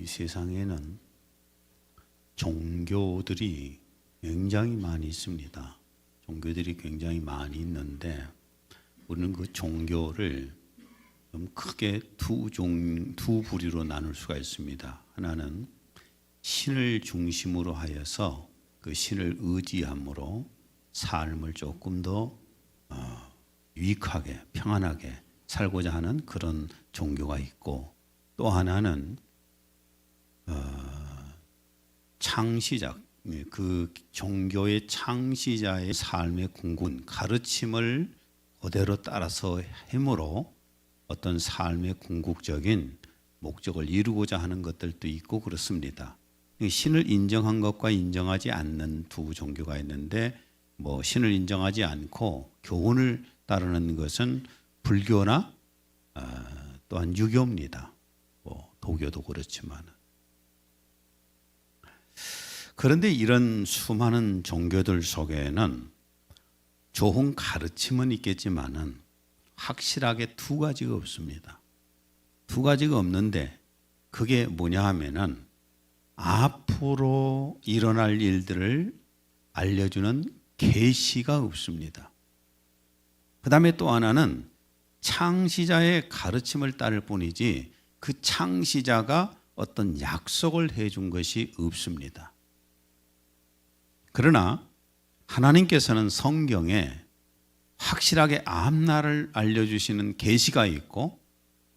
이 세상에는 종교들이 굉장히 많이 있습니다. 종교들이 굉장히 많이 있는데 우리는 그 종교를 좀 크게 두 부류로 나눌 수가 있습니다. 하나는 신을 중심으로 하여서 그 신을 의지함으로 삶을 조금 더 유익하게 평안하게 살고자 하는 그런 종교가 있고, 또 하나는 창시자, 그 종교의 창시자의 삶의 궁극 가르침을 그대로 따라서 힘으로 어떤 삶의 궁극적인 목적을 이루고자 하는 것들도 있고 그렇습니다. 신을 인정한 것과 인정하지 않는 두 종교가 있는데, 뭐 신을 인정하지 않고 교훈을 따르는 것은 불교나 또한 유교입니다. 뭐 도교도 그렇지만. 그런데 이런 수많은 종교들 속에는 좋은 가르침은 있겠지만은 확실하게 두 가지가 없습니다. 두 가지가 없는데 그게 뭐냐 하면은 앞으로 일어날 일들을 알려주는 계시가 없습니다. 그 다음에 또 하나는 창시자의 가르침을 따를 뿐이지 그 창시자가 어떤 약속을 해준 것이 없습니다. 그러나 하나님께서는 성경에 확실하게 앞날을 알려주시는 계시가 있고,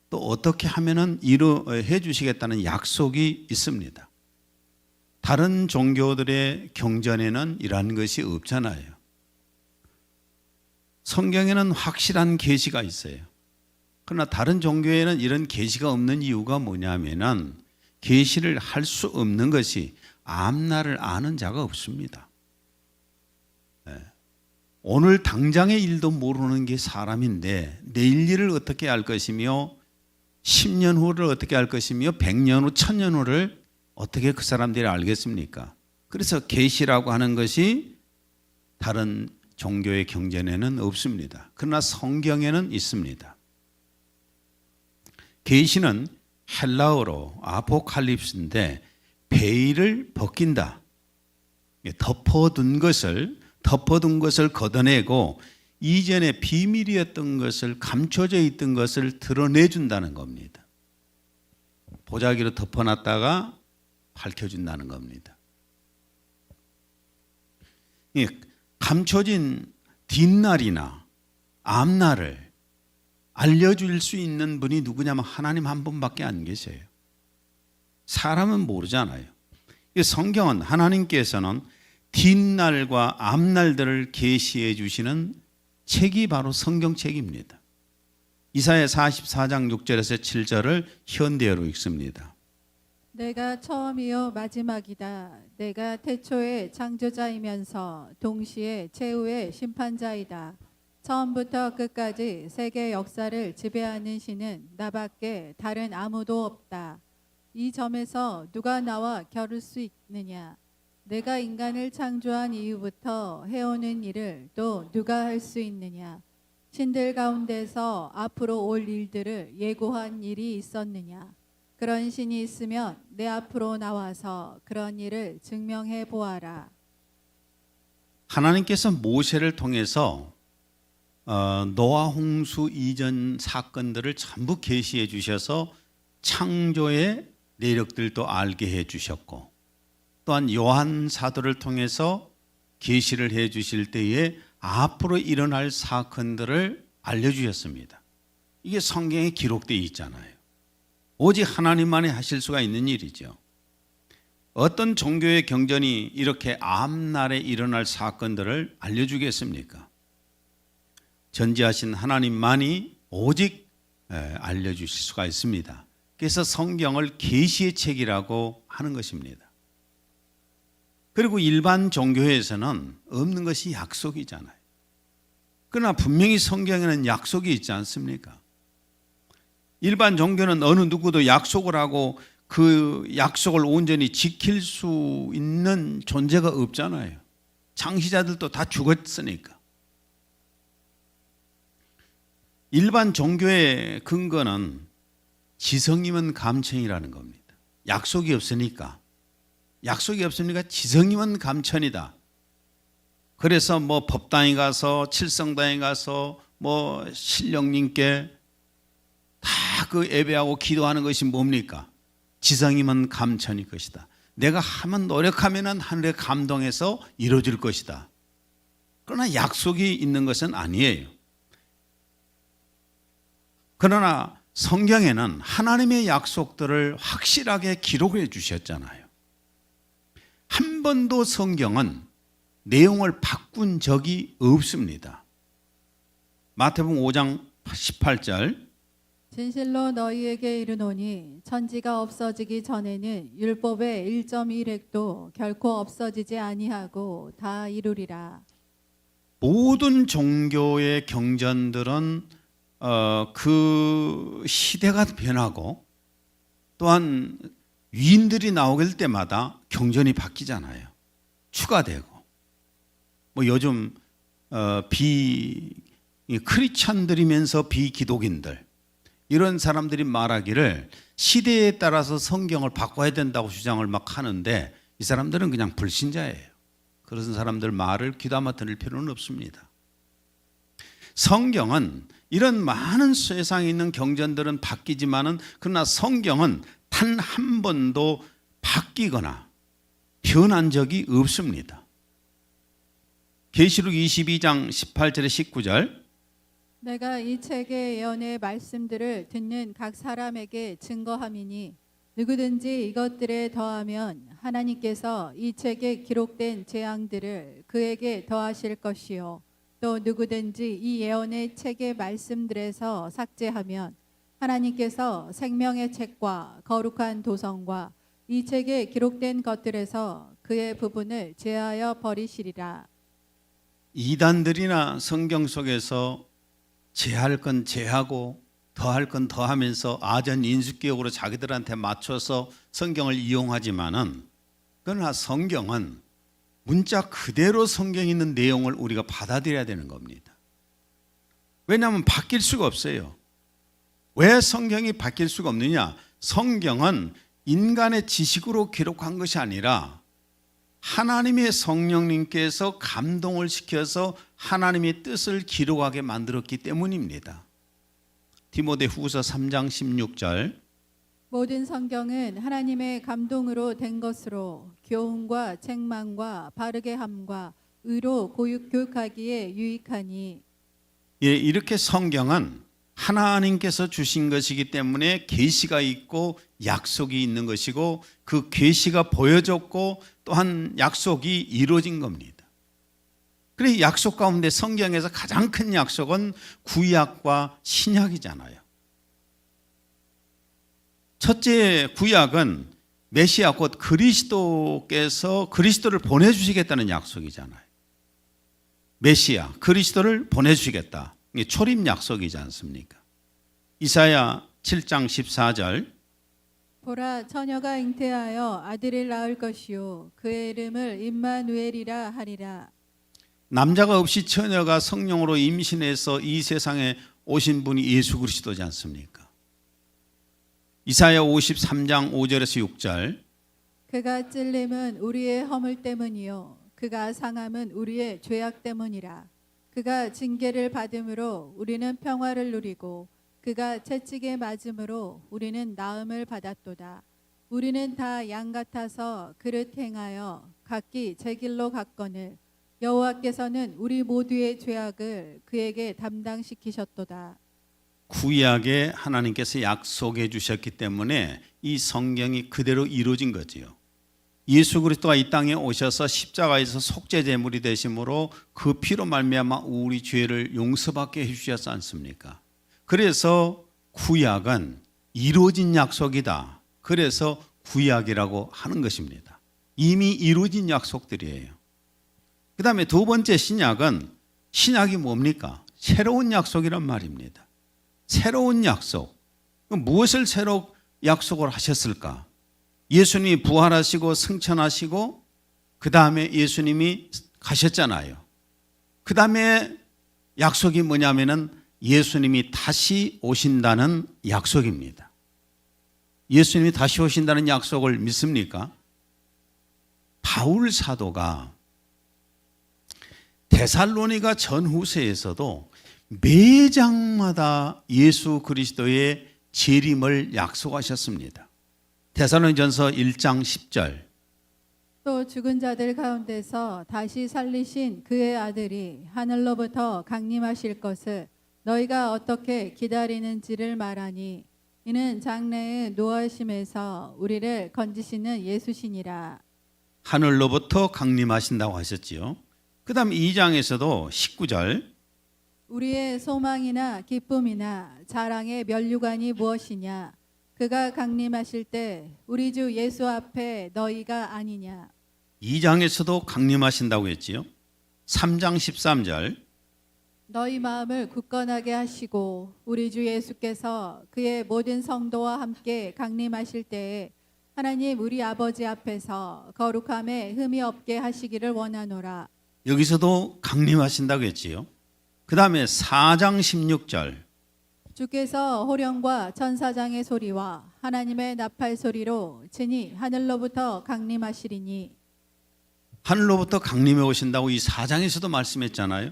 또 어떻게 하면은 이루해 주시겠다는 약속이 있습니다. 다른 종교들의 경전에는 이러한 것이 없잖아요. 성경에는 확실한 계시가 있어요. 그러나 다른 종교에는 이런 계시가 없는 이유가 뭐냐면은 계시를 할 수 없는 것이 앞날을 아는 자가 없습니다. 오늘 당장의 일도 모르는 게 사람인데 내일 일을 어떻게 알 것이며 10년 후를 어떻게 알 것이며 100년 후, 1000년 후를 어떻게 그 사람들이 알겠습니까? 그래서 계시라고 하는 것이 다른 종교의 경전에는 없습니다. 그러나 성경에는 있습니다. 계시는 헬라어로 아포칼립스인데 베일을 벗긴다. 덮어둔 것을 걷어내고 이전에 비밀이었던 것을, 감춰져 있던 것을 드러내준다는 겁니다. 보자기로 덮어놨다가 밝혀준다는 겁니다. 감춰진 뒷날이나 앞날을 알려줄 수 있는 분이 누구냐면 하나님 한 분밖에 안 계세요. 사람은 모르잖아요. 성경은 하나님께서는 뒷날과 앞날들을 계시해 주시는 책이 바로 성경책입니다. 이사야 44장 6절에서 7절을 현대어로 읽습니다. 내가 처음이요 마지막이다. 내가 태초의 창조자이면서 동시에 최후의 심판자이다. 처음부터 끝까지 세계 역사를 지배하는 신은 나밖에 다른 아무도 없다. 이 점에서 누가 나와 겨룰 수 있느냐? 내가 인간을 창조한 이후부터 해오는 일을 또 누가 할 수 있느냐? 신들 가운데서 앞으로 올 일들을 예고한 일이 있었느냐? 그런 신이 있으면 내 앞으로 나와서 그런 일을 증명해 보아라. 하나님께서 모세를 통해서 노아 홍수 이전 사건들을 전부 계시해 주셔서 창조의 내력들도 알게 해 주셨고, 또한 요한 사도를 통해서 계시를 해 주실 때에 앞으로 일어날 사건들을 알려주셨습니다. 이게 성경에 기록되어 있잖아요. 오직 하나님만이 하실 수가 있는 일이죠. 어떤 종교의 경전이 이렇게 앞날에 일어날 사건들을 알려주겠습니까? 전지하신 하나님만이 오직 알려주실 수가 있습니다. 그래서 성경을 계시의 책이라고 하는 것입니다. 그리고 일반 종교에서는 없는 것이 약속이잖아요. 그러나 분명히 성경에는 약속이 있지 않습니까? 일반 종교는 어느 누구도 약속을 하고 그 약속을 온전히 지킬 수 있는 존재가 없잖아요. 창시자들도 다 죽었으니까. 일반 종교의 근거는 지성이면 감천이라는 겁니다. 약속이 없으니까 지성이면 감천이다. 그래서 뭐 법당에 가서 칠성당에 가서 뭐 신령님께 다 그 예배하고 기도하는 것이 뭡니까? 지성이면 감천일 것이다. 내가 하면 노력하면은 하늘의 감동에서 이루어질 것이다. 그러나 약속이 있는 것은 아니에요. 그러나 성경에는 하나님의 약속들을 확실하게 기록해 주셨잖아요. 한 번도 성경은 내용을 바꾼 적이 없습니다. 마태복음 5장 18절 진실로 너희에게 이르노니 천지가 없어지기 전에는 율법의 1.1획도 결코 없어지지 아니하고 다 이루리라. 모든 종교의 경전들은 그 시대가 변하고 또한 위인들이 나오길 때마다 경전이 바뀌잖아요. 추가되고 뭐 요즘 크리스찬들이면서 비기독인들 이런 사람들이 말하기를 시대에 따라서 성경을 바꿔야 된다고 주장을 막 하는데 이 사람들은 그냥 불신자예요. 그런 사람들 말을 귀담아 들을 필요는 없습니다. 성경은 이런 많은 세상에 있는 경전들은 바뀌지만은 그러나 성경은 단 한 번도 바뀌거나 변한 적이 없습니다. 계시록 22장 18절에 19절 내가 이 책의 예언의 말씀들을 듣는 각 사람에게 증거함이니 누구든지 이것들에 더하면 하나님께서 이 책에 기록된 재앙들을 그에게 더하실 것이요 또 누구든지 이 예언의 책의 말씀들에서 삭제하면 하나님께서 생명의 책과 거룩한 도성과 이 책에 기록된 것들에서 그의 부분을 제하여 버리시리라. 이단들이나 성경 속에서 제할 건 제하고 더할 건 더하면서 아전 인수기억으로 자기들한테 맞춰서 성경을 이용하지만은 그러나 성경은 문자 그대로 성경에 있는 내용을 우리가 받아들여야 되는 겁니다. 왜냐하면 바뀔 수가 없어요. 왜 성경이 바뀔 수가 없느냐? 성경은 인간의 지식으로 기록한 것이 아니라 하나님의 성령님께서 감동을 시켜서 하나님의 뜻을 기록하게 만들었기 때문입니다. 디모데후서 3장 16절 모든 성경은 하나님의 감동으로 된 것으로 교훈과 책망과 바르게 함과 의로 교육하기에 유익하니. 예, 이렇게 성경은 하나님께서 주신 것이기 때문에 계시가 있고 약속이 있는 것이고 그 계시가 보여졌고 또한 약속이 이루어진 겁니다. 그래서 약속 가운데 성경에서 가장 큰 약속은 구약과 신약이잖아요. 첫째 구약은 메시아 곧 그리스도께서 그리스도를 보내주시겠다는 약속이잖아요. 메시아 그리스도를 보내주시겠다. 이게 초림 약속이지 않습니까? 이사야 7장 14절 보라 처녀가 잉태하여 아들을 낳을 것이요 그의 이름을 임마누엘이라 하리라. 남자가 없이 처녀가 성령으로 임신해서 이 세상에 오신 분이 예수 그리스도지 않습니까? 이사야 53장 5절에서 6절 그가 찔림은 우리의 허물 때문이요 그가 상함은 우리의 죄악 때문이라. 그가 징계를 받음으로 우리는 평화를 누리고 그가 채찍에 맞음으로 우리는 나음을 받았도다. 우리는 다 양 같아서 그릇 행하여 각기 제 길로 갔거늘 여호와께서는 우리 모두의 죄악을 그에게 담당시키셨도다. 구약에 하나님께서 약속해 주셨기 때문에 이 성경이 그대로 이루어진 거지요. 예수 그리스도가 이 땅에 오셔서 십자가에서 속죄 제물이 되심으로 그 피로 말미암아 우리 죄를 용서받게 해 주셨지 않습니까? 그래서 구약은 이루어진 약속이다. 그래서 구약이라고 하는 것입니다. 이미 이루어진 약속들이에요. 그 다음에 두 번째 신약은 신약이 뭡니까? 새로운 약속이란 말입니다. 새로운 약속. 무엇을 새로 약속을 하셨을까? 예수님이 부활하시고 승천하시고 그 다음에 예수님이 가셨잖아요. 그 다음에 약속이 뭐냐면은 예수님이 다시 오신다는 약속입니다. 예수님이 다시 오신다는 약속을 믿습니까? 바울 사도가 데살로니가 전후세에서도 매장마다 예수 그리스도의 재림을 약속하셨습니다. 데살로니전서 1장 10절. 또 죽은 자들 가운데서 다시 살리신 그의 아들이 하늘로부터 강림하실 것을 너희가 어떻게 기다리는지를 말하니 이는 장래의 노하심에서 우리를 건지시는 예수시니라. 하늘로부터 강림하신다고 하셨지요. 그 다음 2장에서도 19절. 우리의 소망이나 기쁨이나 자랑의 면류관이 무엇이냐? 그가 강림하실 때 우리 주 예수 앞에 너희가 아니냐? 2장에서도 강림하신다고 했지요. 3장 13절. 너희 마음을 굳건하게 하시고 우리 주 예수께서 그의 모든 성도와 함께 강림하실 때에 하나님 우리 아버지 앞에서 거룩함에 흠이 없게 하시기를 원하노라. 여기서도 강림하신다고 했지요. 그 다음에 4장 16절. 주께서 호령과 천사장의 소리와 하나님의 나팔 소리로 친히 하늘로부터 강림하시리니. 하늘로부터 강림해 오신다고 이 4장에서도 말씀했잖아요.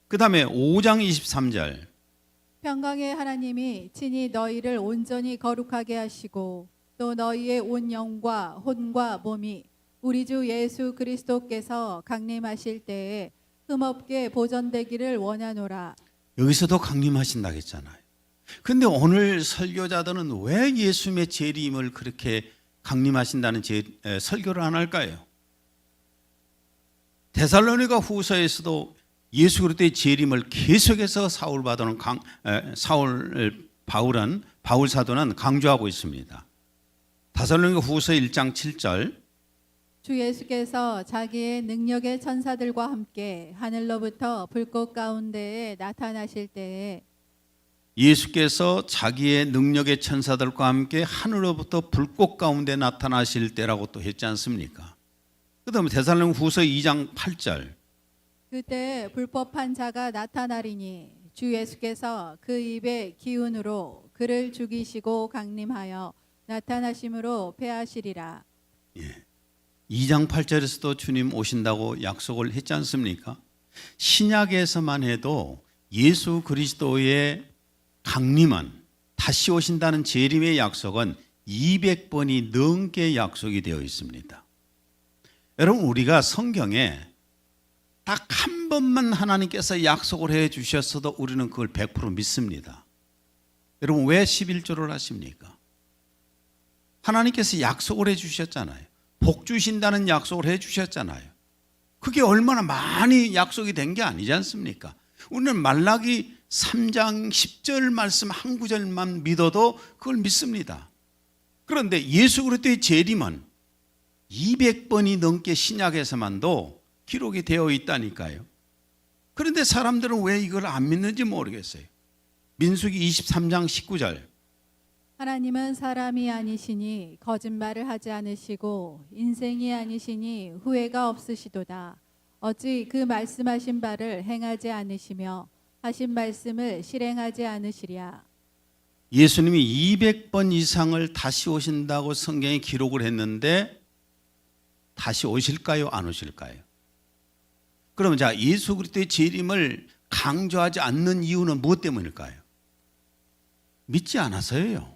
그 다음에 5장 23절. 평강의 하나님이 친히 너희를 온전히 거룩하게 하시고 또 너희의 온 영과 혼과 몸이 우리 주 예수 그리스도께서 강림하실 때에 흠없게 보존되기를 원하노라. 여기서도 강림하신다고 했잖아요. 근데 오늘 설교자들은 왜 예수님의 재림을 그렇게 강림하신다는 설교를 안 할까요? 데살로니가 후서에서도 예수 그리스도의 재림을 계속해서 바울 사도는 강조하고 있습니다. 데살로니가 후서 1장 7절. 주 예수께서 자기의 능력의 천사들과 함께 하늘로부터 불꽃 가운데에 나타나실 때에 예수께서 자기의 능력의 천사들과 함께 하늘로부터 불꽃 가운데 나타나실 때라고 또 했지 않습니까? 그 다음에 데살로니가 후서 2장 8절. 그때 불법한 자가 나타나리니 주 예수께서 그 입의 기운으로 그를 죽이시고 강림하여 나타나심으로 패하시리라. 2장 8절에서도 주님 오신다고 약속을 했지 않습니까? 신약에서만 해도 예수 그리스도의 강림은, 다시 오신다는 재림의 약속은 200번이 넘게 약속이 되어 있습니다. 여러분, 우리가 성경에 딱 한 번만 하나님께서 약속을 해 주셨어도 우리는 그걸 100% 믿습니다. 여러분, 왜 11조를 하십니까? 하나님께서 약속을 해 주셨잖아요. 복 주신다는 약속을 해 주셨잖아요. 그게 얼마나 많이 약속이 된 게 아니지 않습니까? 우리는 말라기 3장 10절 말씀 한 구절만 믿어도 그걸 믿습니다. 그런데 예수 그리스도의 재림은 200번이 넘게 신약에서만도 기록이 되어 있다니까요. 그런데 사람들은 왜 이걸 안 믿는지 모르겠어요. 민수기 23장 19절. 하나님은 사람이 아니시니 거짓말을 하지 않으시고 인생이 아니시니 후회가 없으시도다. 어찌 그 말씀하신 바를 행하지 않으시며 하신 말씀을 실행하지 않으시랴. 예수님이 200번 이상을 다시 오신다고 성경에 기록을 했는데 다시 오실까요? 안 오실까요? 그럼 자, 예수 그리스도의 재림을 강조하지 않는 이유는 무엇 때문일까요? 믿지 않아서예요.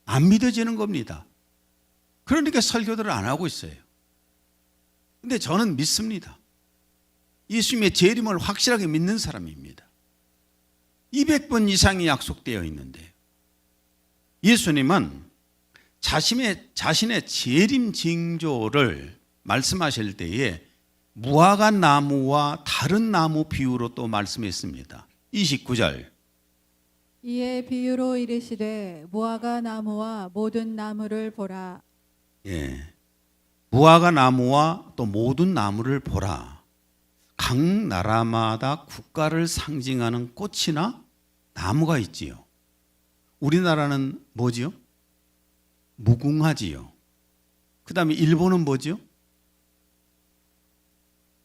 안 믿어지는 겁니다. 그러니까 설교들을 안 하고 있어요. 근데 저는 믿습니다. 예수님의 재림을 확실하게 믿는 사람입니다. 200번 이상이 약속되어 있는데 예수님은 자신의 재림 징조를 말씀하실 때에 무화과 나무와 다른 나무 비유로 또 말씀했습니다. 29절. 이에 비유로 이르시되 무화과 나무와 모든 나무를 보라. 무화과 나무와 또 모든 나무를 보라. 각 나라마다 국가를 상징하는 꽃이나 나무가 있지요. 우리나라는 뭐지요? 무궁화지요. 그 다음에 일본은 뭐지요?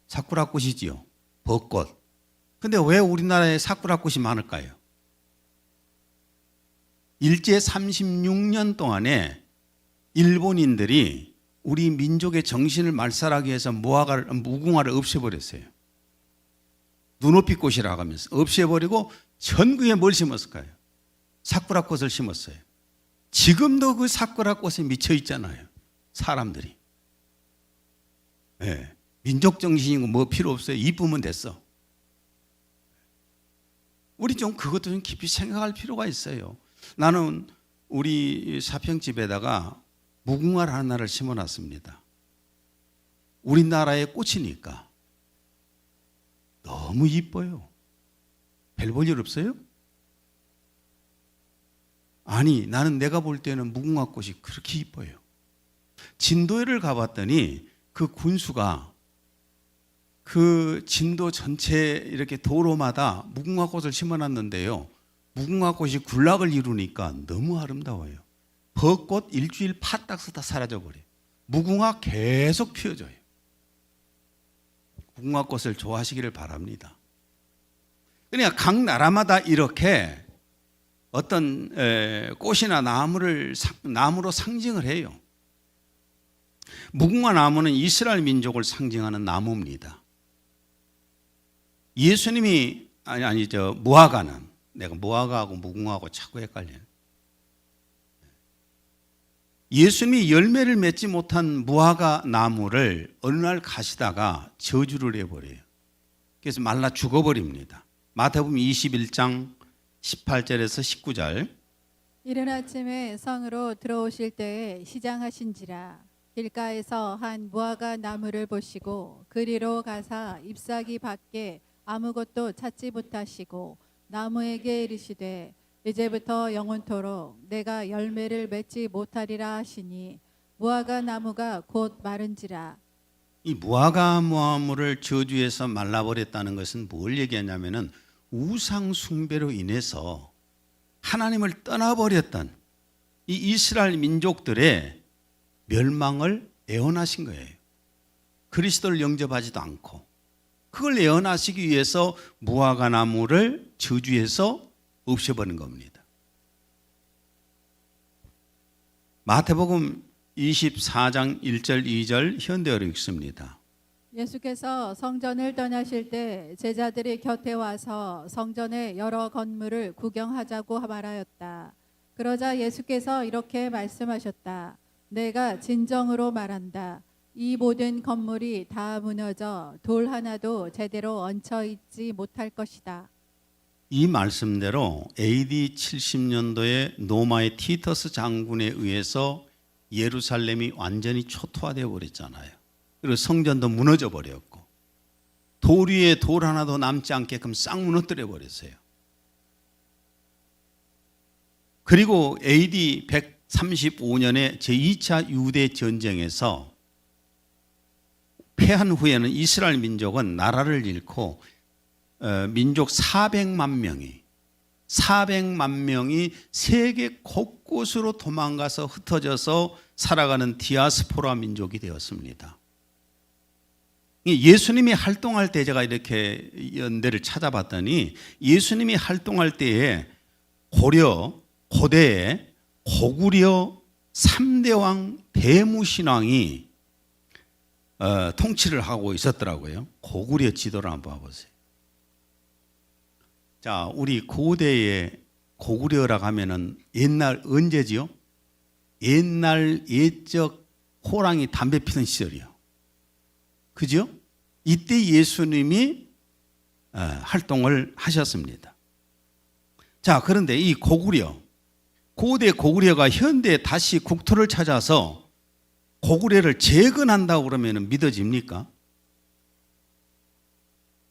사쿠라꽃이지요. 벚꽃. 근데 왜 우리나라에 사쿠라꽃이 많을까요? 일제 36년 동안에 일본인들이 우리 민족의 정신을 말살하기 위해서 무궁화를 없애버렸어요. 눈높이 꽃이라고 하면서 없애버리고 전국에 뭘 심었을까요? 사쿠라 꽃을 심었어요. 지금도 그 사쿠라 꽃에 미쳐 있잖아요. 사람들이. 네. 민족 정신이고 뭐 필요 없어요. 이쁘면 됐어. 우리 좀 그것도 좀 깊이 생각할 필요가 있어요. 나는 우리 사평집에다가 무궁화를 하나를 심어놨습니다. 우리나라의 꽃이니까 너무 이뻐요. 별 볼 일 없어요? 아니, 나는 내가 볼 때는 무궁화 꽃이 그렇게 이뻐요. 진도에를 가봤더니 그 군수가 그 진도 전체 이렇게 도로마다 무궁화 꽃을 심어놨는데요. 무궁화 꽃이 군락을 이루니까 너무 아름다워요. 벚꽃 일주일 파딱 쓰다 사라져버려요. 무궁화 계속 피어져요. 무궁화 꽃을 좋아하시기를 바랍니다. 그러니까 각 나라마다 이렇게 어떤 꽃이나 나무로 상징을 해요. 무궁화 나무는 이스라엘 민족을 상징하는 나무입니다. 예수님이 무화과는 내가 무화과하고 무궁화하고 자꾸 헷갈려요. 예수님이 열매를 맺지 못한 무화과 나무를 어느 날 가시다가 저주를 해버려요. 그래서 말라 죽어버립니다. 마태복음 21장 18절에서 19절. 이른 아침에 성으로 들어오실 때에 시장하신지라 길가에서 한 무화과 나무를 보시고 그리로 가사 잎사귀 밖에 아무것도 찾지 못하시고 나무에게 이르시되 이제부터 영원토록 내가 열매를 맺지 못하리라 하시니 무화과 나무가 곧 마른지라. 이 무화과 나무를 저주해서 말라버렸다는 것은 뭘 얘기하냐면은 우상 숭배로 인해서 하나님을 떠나버렸던 이 이스라엘 민족들의 멸망을 예언하신 거예요. 그리스도를 영접하지도 않고 그걸 예언하시기 위해서 무화과 나무를 저주해서 없애버린 겁니다. 마태복음 24장 1절 2절 현대어로 읽습니다. 예수께서 성전을 떠나실 때 제자들이 곁에 와서 성전의 여러 건물을 구경하자고 말하였다. 그러자 예수께서 이렇게 말씀하셨다. 내가 진정으로 말한다. 이 모든 건물이 다 무너져 돌 하나도 제대로 얹혀 있지 못할 것이다. 이 말씀대로 AD 70년도에 로마의 티터스 장군에 의해서 예루살렘이 완전히 초토화되어 버렸잖아요. 그리고 성전도 무너져 버렸고 돌 위에 돌 하나도 남지 않게끔 싹 무너뜨려 버렸어요. 그리고 AD 135년에 제2차 유대 전쟁에서 패한 후에는 이스라엘 민족은 나라를 잃고 민족 400만 명이 세계 곳곳으로 도망가서 흩어져서 살아가는 디아스포라 민족이 되었습니다. 예수님이 활동할 때 제가 이렇게 연대를 찾아봤더니 예수님이 활동할 때에 고대에 고구려 3대 왕 대무신왕이 통치를 하고 있었더라고요. 고구려 지도를 한번 봐보세요. 자, 우리 고대의 고구려라고 하면은 옛날 언제지요? 옛날 옛적 호랑이 담배 피던 시절이요. 그죠? 이때 예수님이 활동을 하셨습니다. 자, 그런데 이 고대 고구려가 현대에 다시 국토를 찾아서 고구려를 재건한다고 그러면 믿어집니까?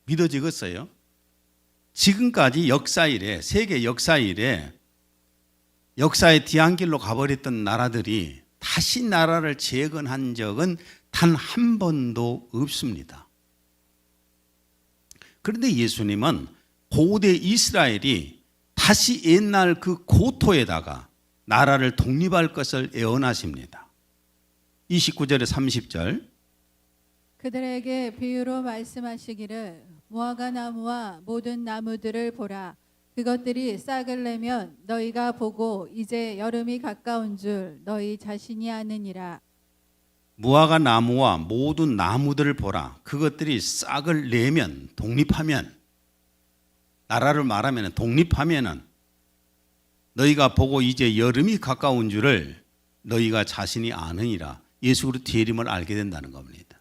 믿어지겠어요? 지금까지 세계 역사일에 역사의 뒤안길로 가버렸던 나라들이 다시 나라를 재건한 적은 단 한 번도 없습니다. 그런데 예수님은 고대 이스라엘이 다시 옛날 그 고토에다가 나라를 독립할 것을 예언하십니다. 29절에 30절. 그들에게 비유로 말씀하시기를 무화과 나무와 모든 나무들을 보라. 그것들이 싹을 내면 너희가 보고 이제 여름이 가까운 줄 너희 자신이 아느니라. 무화과 나무와 모든 나무들을 보라. 그것들이 싹을 내면, 독립하면, 나라를 말하면 독립하면은 너희가 보고 이제 여름이 가까운 줄을 너희가 자신이 아느니라. 예수 그리스도 뒤에 이름을 알게 된다는 겁니다.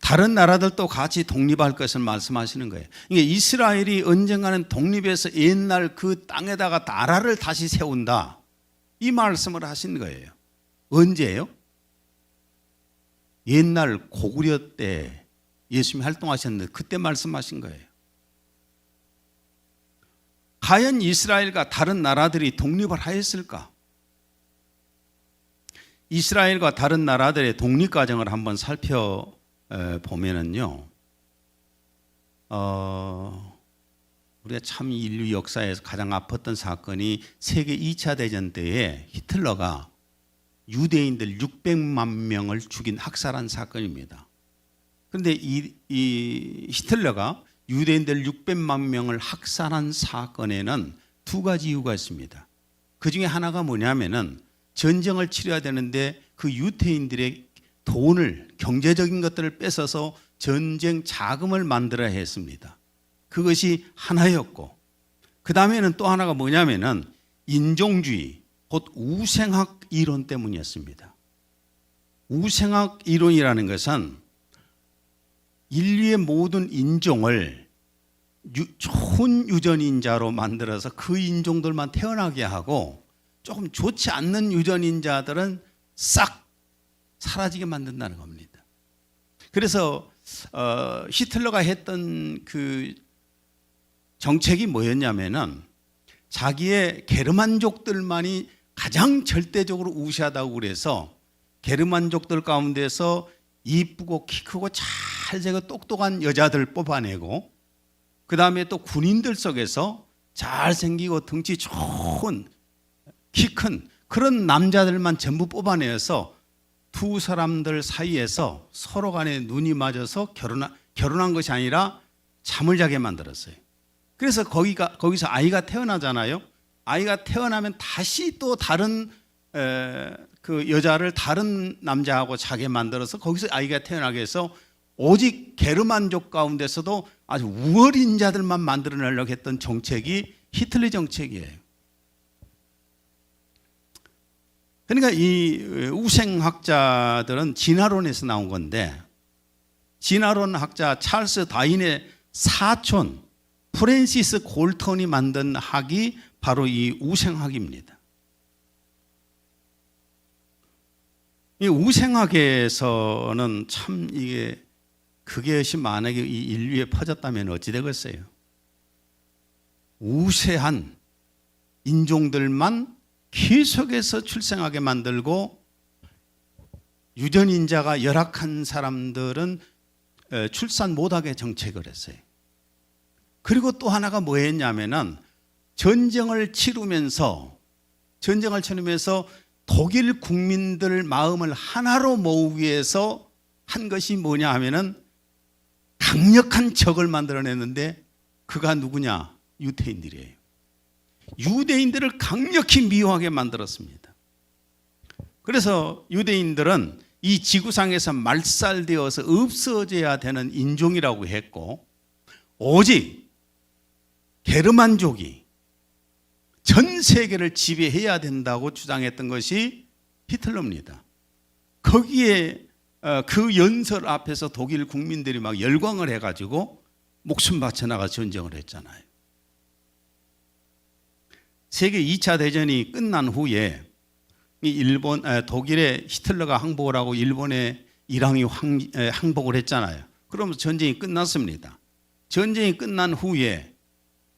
다른 나라들도 같이 독립할 것을 말씀하시는 거예요. 이게 이스라엘이 언젠가는 독립해서 옛날 그 땅에다가 나라를 다시 세운다, 이 말씀을 하신 거예요. 언제예요? 옛날 고구려 때 예수님이 활동하셨는데 그때 말씀하신 거예요. 과연 이스라엘과 다른 나라들이 독립을 하였을까? 이스라엘과 다른 나라들의 독립 과정을 한번 살펴보면은요, 우리가 참 인류 역사에서 가장 아팠던 사건이 세계 2차 대전 때에 히틀러가 유대인들 600만 명을 죽인 학살한 사건입니다. 그런데 이 히틀러가 유대인들 600만 명을 학살한 사건에는 두 가지 이유가 있습니다. 그 중에 하나가 뭐냐면은 전쟁을 치러야 되는데 그 유대인들의 돈을, 경제적인 것들을 뺏어서 전쟁 자금을 만들어야 했습니다. 그것이 하나였고, 그 다음에는 또 하나가 뭐냐면은 인종주의, 곧 우생학 이론 때문이었습니다. 우생학 이론이라는 것은 인류의 모든 인종을 좋은 유전인자로 만들어서 그 인종들만 태어나게 하고 조금 좋지 않는 유전인자들은 싹 사라지게 만든다는 겁니다. 그래서 히틀러가 했던 그 정책이 뭐였냐면은 자기의 게르만족들만이 가장 절대적으로 우세하다고 그래서 게르만족들 가운데서 이쁘고 키 크고 잘되고 똑똑한 여자들 뽑아내고, 그 다음에 또 군인들 속에서 잘생기고 덩치 좋은 키 큰 그런 남자들만 전부 뽑아내서 두 사람들 사이에서 서로 간에 눈이 맞아서 결혼한 것이 아니라 잠을 자게 만들었어요. 그래서 거기서 아이가 태어나잖아요. 아이가 태어나면 다시 또 다른 그 여자를 다른 남자하고 자게 만들어서 거기서 아이가 태어나게 해서 오직 게르만족 가운데서도 아주 우월인자들만 만들어내려고 했던 정책이 히틀러 정책이에요. 그러니까 이 우생학자들은 진화론에서 나온 건데, 진화론 학자 찰스 다윈의 사촌 프랜시스 콜턴이 만든 학이 바로 이 우생학입니다. 이 우생학에서는 참 이게 그것이 만약에 이 인류에 퍼졌다면 어찌 되겠어요? 우세한 인종들만 계속해서 출생하게 만들고 유전인자가 열악한 사람들은 출산 못하게 정책을 했어요. 그리고 또 하나가 뭐였냐면은 전쟁을 치르면서 독일 국민들 마음을 하나로 모으기 위해서 한 것이 뭐냐 하면은 강력한 적을 만들어냈는데 그가 누구냐? 유대인들이에요. 유대인들을 강력히 미워하게 만들었습니다. 그래서 유대인들은 이 지구상에서 말살되어서 없어져야 되는 인종이라고 했고, 오직 게르만족이 전 세계를 지배해야 된다고 주장했던 것이 히틀러입니다. 거기에 그 연설 앞에서 독일 국민들이 막 열광을 해가지고 목숨 바쳐나가 전쟁을 했잖아요. 세계 2차 대전이 끝난 후에 독일의 히틀러가 항복을 하고 일본의 일왕이 항복을 했잖아요. 그러면서 전쟁이 끝났습니다. 전쟁이 끝난 후에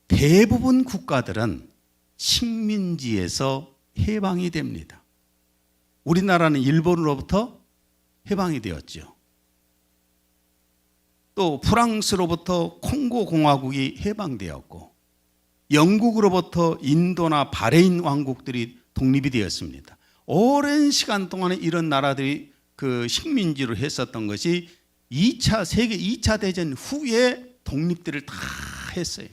대부분 국가들은 식민지에서 해방이 됩니다. 우리나라는 일본으로부터 해방이 되었죠. 또 프랑스로부터 콩고 공화국이 해방되었고, 영국으로부터 인도나 바레인 왕국들이 독립이 되었습니다. 오랜 시간 동안에 이런 나라들이 그 식민지로 했었던 것이 세계 2차 대전 후에 독립들을 다 했어요.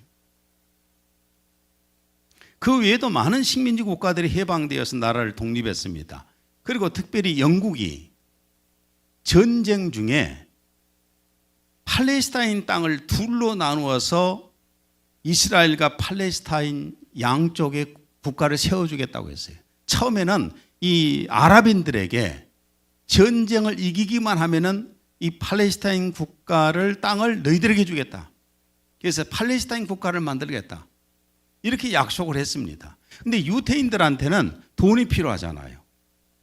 그 외에도 많은 식민지 국가들이 해방되어서 나라를 독립했습니다. 그리고 특별히 영국이 전쟁 중에 팔레스타인 땅을 둘로 나누어서 이스라엘과 팔레스타인 양쪽에 국가를 세워주겠다고 했어요. 처음에는 이 아랍인들에게 전쟁을 이기기만 하면은 이 팔레스타인 국가를 땅을 너희들에게 주겠다. 그래서 팔레스타인 국가를 만들겠다. 이렇게 약속을 했습니다. 근데 유대인들한테는 돈이 필요하잖아요.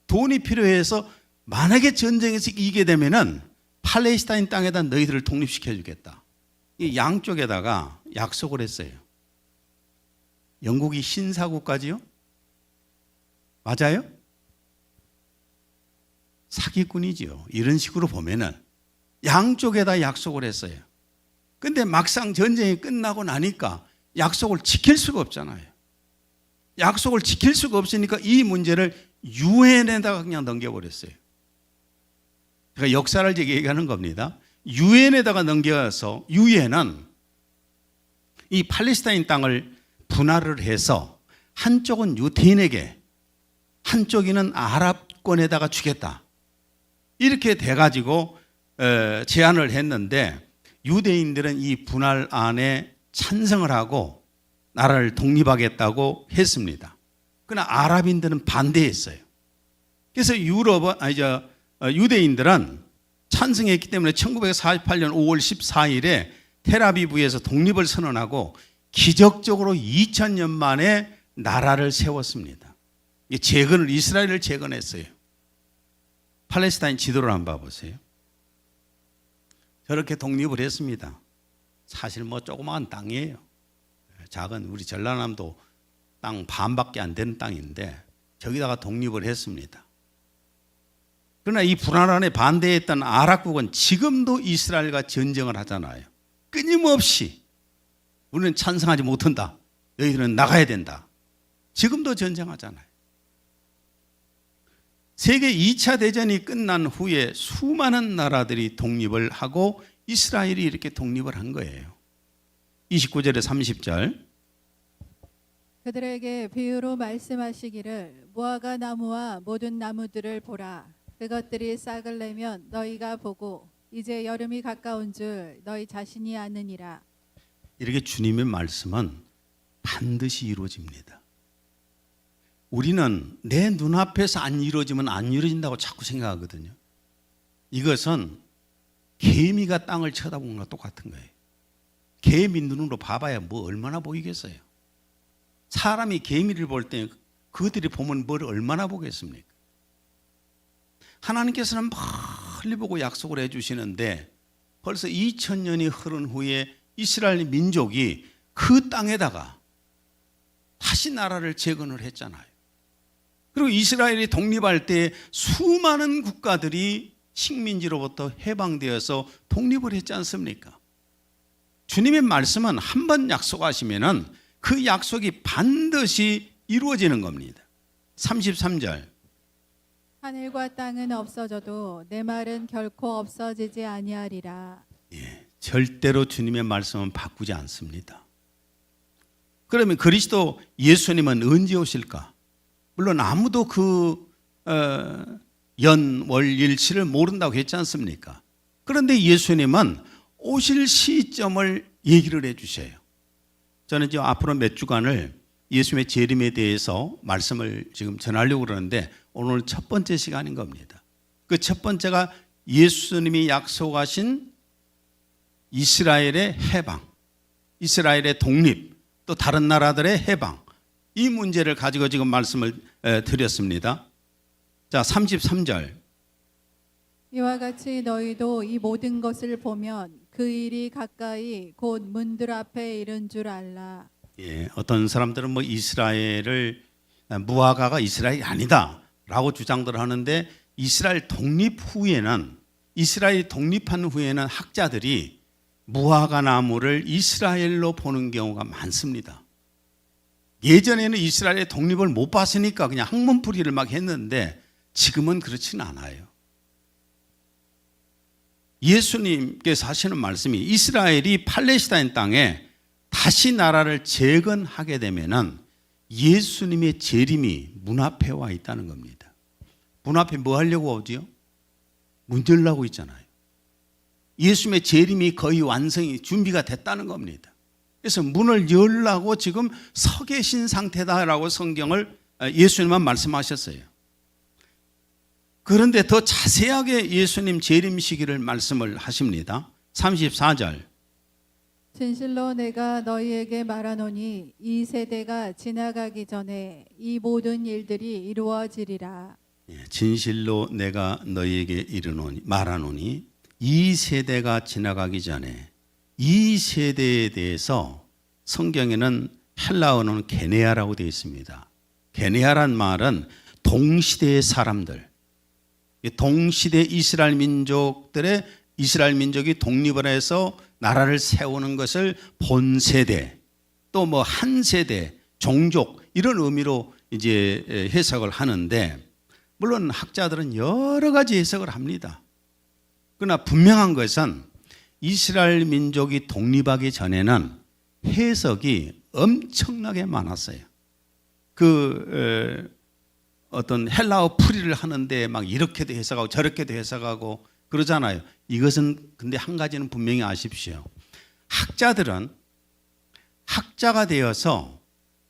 돈이 필요해서 만약에 전쟁에서 이기게 되면은 팔레스타인 땅에다 너희들을 독립시켜 주겠다. 이 양쪽에다가 약속을 했어요. 영국이 신사국가지요? 맞아요? 사기꾼이지요. 이런 식으로 보면은 양쪽에다 약속을 했어요. 근데 막상 전쟁이 끝나고 나니까 약속을 지킬 수가 없잖아요. 약속을 지킬 수가 없으니까 이 문제를 유엔에다가 그냥 넘겨버렸어요. 제가 역사를 얘기하는 겁니다. 유엔에다가 넘겨서 유엔은 이 팔레스타인 땅을 분할을 해서 한쪽은 유대인에게 한쪽이는 아랍권에다가 주겠다. 이렇게 돼가지고 제안을 했는데 유대인들은 이 분할 안에 찬성을 하고 나라를 독립하겠다고 했습니다. 그러나 아랍인들은 반대했어요. 그래서 유대인들은 찬성했기 때문에 1948년 5월 14일에 텔아비브에서 독립을 선언하고 기적적으로 2000년 만에 나라를 세웠습니다. 이스라엘을 재건했어요. 팔레스타인 지도를 한번 봐보세요. 저렇게 독립을 했습니다. 사실 뭐 조그마한 땅이에요. 작은 우리 전라남도 땅 반밖에 안 되는 땅인데 저기다가 독립을 했습니다. 그러나 이 불안함에 반대했던 아랍국은 지금도 이스라엘과 전쟁을 하잖아요. 끊임없이 우리는 찬성하지 못한다. 너희들은 나가야 된다. 지금도 전쟁하잖아요. 세계 2차 대전이 끝난 후에 수많은 나라들이 독립을 하고 이스라엘이 이렇게 독립을 한 거예요. 29절에 30절. 그들에게 비유로 말씀하시기를 무화과 나무와 모든 나무들을 보라. 그것들이 싹을 내면 너희가 보고 이제 여름이 가까운 줄 너희 자신이 아느니라. 이렇게 주님의 말씀은 반드시 이루어집니다. 우리는 내 눈앞에서 안 이루어지면 안 이루어진다고 자꾸 생각하거든요. 이것은 개미가 땅을 쳐다보는 것과 똑같은 거예요. 개미 눈으로 봐봐야 뭐 얼마나 보이겠어요. 사람이 개미를 볼 때 그들이 보면 뭘 얼마나 보겠습니까? 하나님께서는 멀리 보고 약속을 해주시는데 벌써 2000년이 흐른 후에 이스라엘 민족이 그 땅에다가 다시 나라를 재건을 했잖아요. 그리고 이스라엘이 독립할 때 수많은 국가들이 식민지로부터 해방되어서 독립을 했지 않습니까? 주님의 말씀은 한 번 약속하시면은 그 약속이 반드시 이루어지는 겁니다. 33절. 하늘과 땅은 없어져도 내 말은 결코 없어지지 아니하리라. 절대로 주님의 말씀은 바꾸지 않습니다. 그러면 그리스도 예수님은 언제 오실까? 물론 아무도 그 연월일치를 모른다고 했지 않습니까? 그런데 예수님은 오실 시점을 얘기를 해주셔요. 저는 지금 앞으로 몇 주간을 예수님의 재림에 대해서 말씀을 지금 전하려고 그러는데 오늘 첫 번째 시간인 겁니다. 그 첫 번째가 예수님이 약속하신 이스라엘의 해방, 이스라엘의 독립, 또 다른 나라들의 해방, 이 문제를 가지고 지금 말씀을 드렸습니다. 자, 33절. 이와 같이 너희도 이 모든 것을 보면 그 일이 가까이 곧 문들 앞에 이른 줄 알라. 어떤 사람들은 뭐 이스라엘을 무화과가 이스라엘이 아니다라고 주장들 하는데 이스라엘 독립 후에는 이스라엘이 독립한 후에는 학자들이 무화과 나무를 이스라엘로 보는 경우가 많습니다. 예전에는 이스라엘의 독립을 못 봤으니까 그냥 학문풀이를 막 했는데 지금은 그렇지는 않아요. 예수님께서 하시는 말씀이 이스라엘이 팔레스타인 땅에 다시 나라를 재건하게 되면은 예수님의 재림이 문 앞에 와 있다는 겁니다. 문 앞에 뭐 하려고 오지요? 문 열라고 있잖아요. 예수님의 재림이 거의 완성이 준비가 됐다는 겁니다. 그래서 문을 열라고 지금 서 계신 상태다라고 성경을 예수님만 말씀하셨어요. 그런데 더 자세하게 예수님 재림 시기를 말씀을 하십니다. 34절. 진실로 내가 너희에게 말하노니 이 세대가 지나가기 전에 이 모든 일들이 이루어지리라. 진실로 내가 너희에게 말하노니 이 세대가 지나가기 전에, 이 세대에 대해서 성경에는 헬라어는 게네아라고 되어 있습니다. 게네아란 말은 동시대의 사람들, 동시대 이스라엘 민족이 독립을 해서 나라를 세우는 것을 본 세대, 또 뭐 한 세대, 종족 이런 의미로 이제 해석을 하는데, 물론 학자들은 여러 가지 해석을 합니다. 그러나 분명한 것은 이스라엘 민족이 독립하기 전에는 해석이 엄청나게 많았어요. 어떤 헬라어 풀이를 하는데 막 이렇게도 해석하고 저렇게도 해석하고 그러잖아요. 이것은 근데 한 가지는 분명히 아십시오. 학자들은 학자가 되어서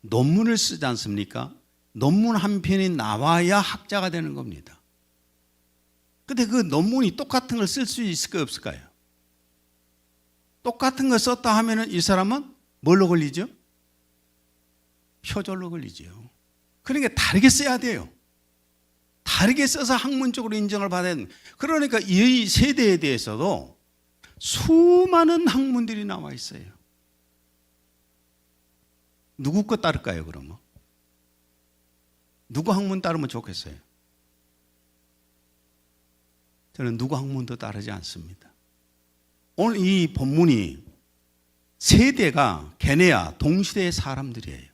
논문을 쓰지 않습니까? 논문 한 편이 나와야 학자가 되는 겁니다. 근데 그 논문이 똑같은 걸 쓸 수 있을까요, 없을까요? 똑같은 걸 썼다 하면은 이 사람은 뭘로 걸리죠? 표절로 걸리죠. 그러니까 다르게 써야 돼요. 다르게 써서 학문적으로 인정을 받아야 됩니다. 그러니까 이 세대에 대해서도 수많은 학문들이 나와 있어요. 누구 거 따를까요, 그러면? 누구 학문 따르면 좋겠어요? 저는 누구 학문도 따르지 않습니다. 오늘 이 본문이 세대가 게네아, 동시대의 사람들이에요.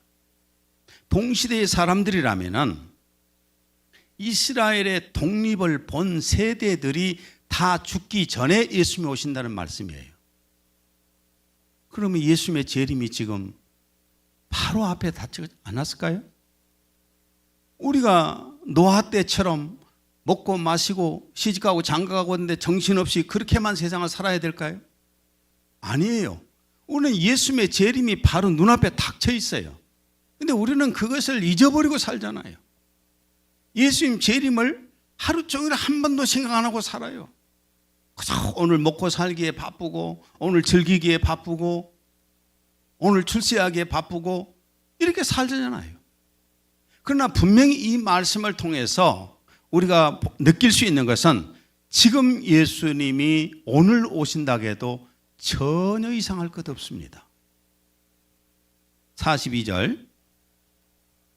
동시대의 사람들이라면은 이스라엘의 독립을 본 세대들이 다 죽기 전에 예수님이 오신다는 말씀이에요. 그러면 예수님의 재림이 지금 바로 앞에 닿지 않았을까요? 우리가 노아 때처럼 먹고 마시고 시집가고 장가가고 했는데 정신없이 그렇게만 세상을 살아야 될까요? 아니에요. 우리는 예수님의 재림이 바로 눈앞에 닥쳐 있어요. 근데 우리는 그것을 잊어버리고 살잖아요. 예수님 재림을 하루 종일 한 번도 생각 안 하고 살아요. 그저 오늘 먹고 살기에 바쁘고, 오늘 즐기기에 바쁘고, 오늘 출세하기에 바쁘고 이렇게 살잖아요. 그러나 분명히 이 말씀을 통해서 우리가 느낄 수 있는 것은 지금 예수님이 오늘 오신다고 해도 전혀 이상할 것 없습니다. 42절.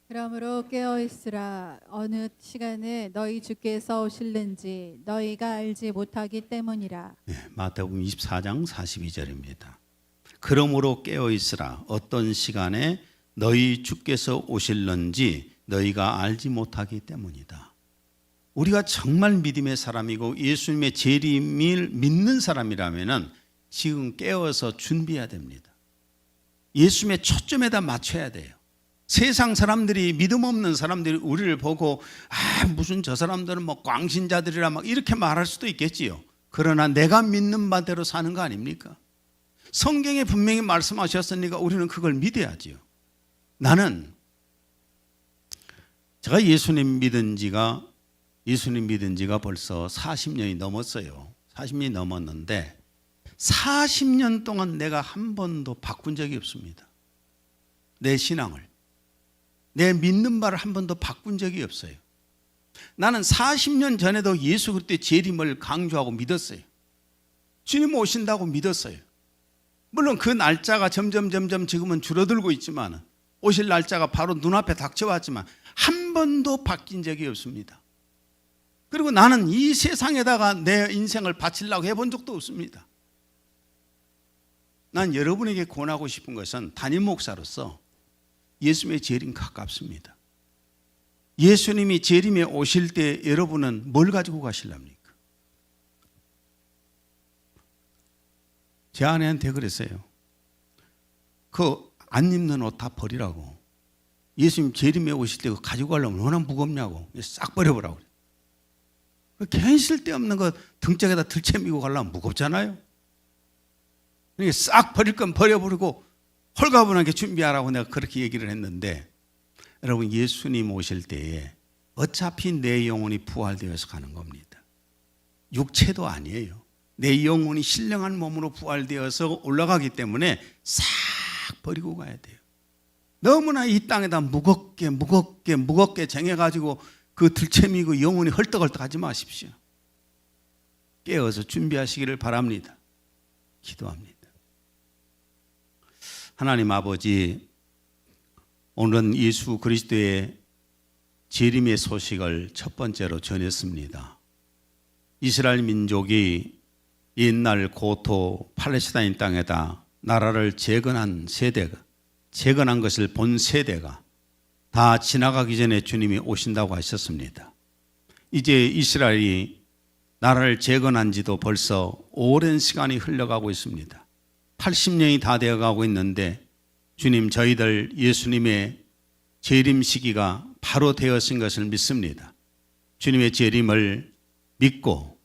그러므로 깨어있으라. 어느 시간에 너희 주께서 오실는지 너희가 알지 못하기 때문이라. 마태복음 24장 42절입니다. 그러므로 깨어있으라. 어떤 시간에 너희 주께서 오실는지 너희가 알지 못하기 때문이다. 우리가 정말 믿음의 사람이고 예수님의 재림을 믿는 사람이라면 지금 깨어서 준비해야 됩니다. 예수님의 초점에다 맞춰야 돼요. 세상 사람들이, 믿음 없는 사람들이 우리를 보고 무슨 저 사람들은 뭐 광신자들이라 막 이렇게 말할 수도 있겠지요. 그러나 내가 믿는 바대로 사는 거 아닙니까? 성경에 분명히 말씀하셨으니까 우리는 그걸 믿어야지요. 제가 예수님 믿은 지가 벌써 40년이 넘었어요. 40년이 넘었는데 40년 동안 내가 한 번도 바꾼 적이 없습니다. 내 신앙을. 내 믿는 바를 한 번도 바꾼 적이 없어요. 나는 40년 전에도 예수 그리스도의 재림을 강조하고 믿었어요. 주님 오신다고 믿었어요. 물론 그 날짜가 점점 지금은 줄어들고 있지만, 오실 날짜가 바로 눈앞에 닥쳐왔지만 한 번도 바뀐 적이 없습니다. 그리고 나는 이 세상에다가 내 인생을 바치려고 해본 적도 없습니다. 난 여러분에게 권하고 싶은 것은 담임 목사로서 예수님의 재림 가깝습니다. 예수님이 재림에 오실 때 여러분은 뭘 가지고 가실랍니까? 제 아내한테 그랬어요. 그 안 입는 옷 다 버리라고. 예수님 재림에 오실 때 가지고 가려면 얼마나 무겁냐고. 싹 버려보라고. 괜히 쓸데없는 거 등짝에다 들채미고 가려면 무겁잖아요. 그러니까 싹 버릴 건 버려버리고 홀가분하게 준비하라고 내가 그렇게 얘기를 했는데, 여러분 예수님 오실 때에 어차피 내 영혼이 부활되어서 가는 겁니다. 육체도 아니에요. 내 영혼이 신령한 몸으로 부활되어서 올라가기 때문에 싹 버리고 가야 돼요. 너무나 이 땅에다 무겁게 쟁여가지고 그 들채미고 영혼이 헐떡헐떡 하지 마십시오. 깨어서 준비하시기를 바랍니다. 기도합니다. 하나님 아버지, 오늘은 예수 그리스도의 재림의 소식을 첫 번째로 전했습니다. 이스라엘 민족이 옛날 고토 팔레스타인 땅에다 나라를 재건한 것을 본 세대가 다 지나가기 전에 주님이 오신다고 하셨습니다. 이제 이스라엘이 나라를 재건한 지도 벌써 오랜 시간이 흘러가고 있습니다. 80년이 다 되어가고 있는데 주님, 저희들 예수님의 재림 시기가 바로 되었은 것을 믿습니다. 주님의 재림을 믿고